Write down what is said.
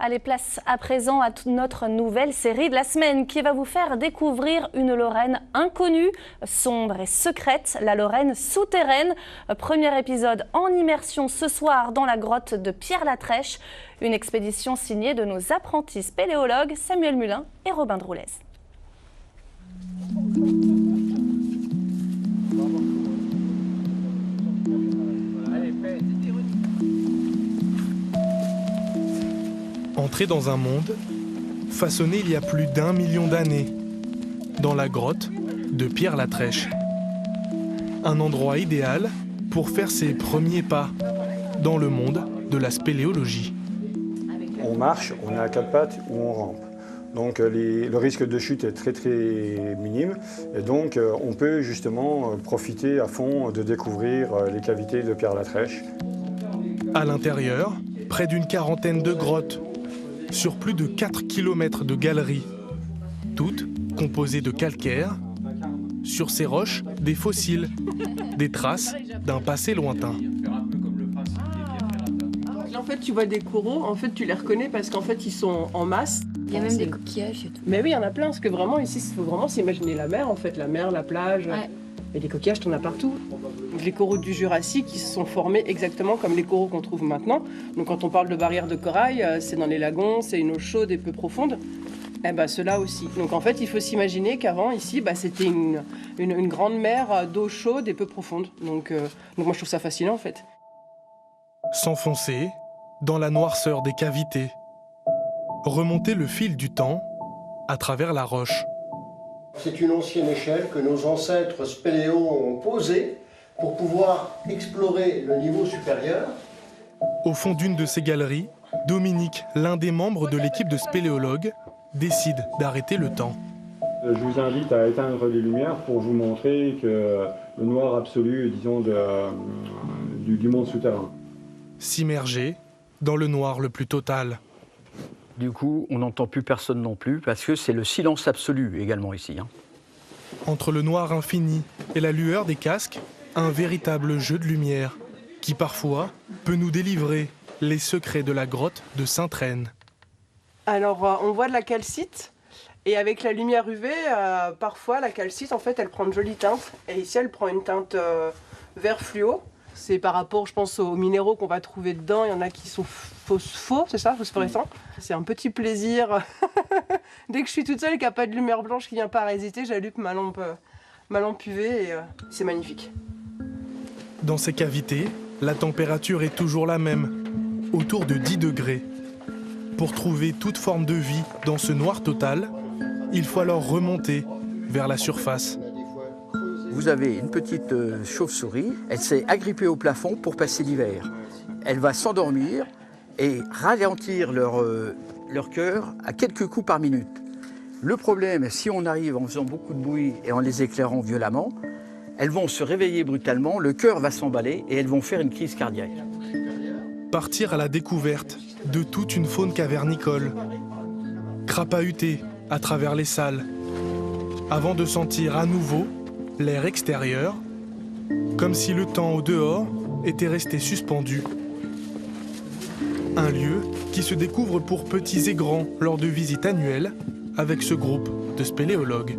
Allez, place à présent à toute notre nouvelle série de la semaine qui va vous faire découvrir une Lorraine inconnue, sombre et secrète, la Lorraine souterraine. Premier épisode en immersion ce soir dans la grotte de Pierre-Latrèche. Une expédition signée de nos apprentis spéléologues Samuel Mulin et Robin Droulez. Entrer dans un monde façonné il y a plus d'1 million d'années, dans la grotte de Pierre-Latrèche. Un endroit idéal pour faire ses premiers pas dans le monde de la spéléologie. On marche, on est à quatre pattes ou on rampe. Donc le risque de chute est très minime et donc on peut justement profiter à fond de découvrir les cavités de Pierre-Latrèche. À l'intérieur, près d'une quarantaine de grottes, sur plus de 4 km de galeries, toutes composées de calcaire. Sur ces roches, des fossiles, des traces d'un passé lointain. En fait, tu vois des coraux, en fait, tu les reconnais parce qu'en fait, ils sont en masse. Il y a même des coquillages et tout. Mais oui, il y en a plein, parce que vraiment, ici, il faut vraiment s'imaginer la mer, en fait, la mer, la plage. Ouais. Et des coquillages, t'en as partout. Donc, les coraux du Jurassique, ils se sont formés exactement comme les coraux qu'on trouve maintenant. Donc, quand on parle de barrières de corail, c'est dans les lagons, c'est une eau chaude et peu profonde. Eh ben, ceux-là aussi. Donc, en fait, il faut s'imaginer qu'avant, ici, c'était une grande mer d'eau chaude et peu profonde. Donc, moi, je trouve ça fascinant, en fait. S'enfoncer dans la noirceur des cavités. Remonter le fil du temps à travers la roche. C'est une ancienne échelle que nos ancêtres spéléos ont posée pour pouvoir explorer le niveau supérieur. Au fond d'une de ces galeries, Dominique, l'un des membres de l'équipe de spéléologues, décide d'arrêter le temps. Je vous invite à éteindre les lumières pour vous montrer que le noir absolu, disons, du monde souterrain. S'immerger dans le noir le plus total. Du coup, on n'entend plus personne non plus, parce que c'est le silence absolu également ici. Entre le noir infini et la lueur des casques, un véritable jeu de lumière qui parfois peut nous délivrer les secrets de la grotte de Sainte-Reine. Alors, on voit de la calcite, et avec la lumière UV, parfois la calcite, en fait, elle prend de jolies teintes. Et ici, elle prend une teinte vert fluo. C'est par rapport, je pense, aux minéraux qu'on va trouver dedans. Il y en a qui sont c'est ça, phosphorescents. C'est un petit plaisir. Dès que je suis toute seule et qu'il n'y a pas de lumière blanche qui vient parasiter, j'allume ma lampe UV et c'est magnifique. Dans ces cavités, la température est toujours la même, autour de 10 degrés. Pour trouver toute forme de vie dans ce noir total, il faut alors remonter vers la surface. Vous avez une petite chauve-souris, elle s'est agrippée au plafond pour passer l'hiver. Elle va s'endormir et ralentir leur cœur à quelques coups par minute. Le problème, si on arrive en faisant beaucoup de bruit et en les éclairant violemment, elles vont se réveiller brutalement, le cœur va s'emballer et elles vont faire une crise cardiaque. Partir à la découverte de toute une faune cavernicole, crapahuter à travers les salles, avant de sentir à nouveau l'air extérieur, comme si le temps au dehors était resté suspendu. Un lieu qui se découvre pour petits et grands lors de visites annuelles avec ce groupe de spéléologues.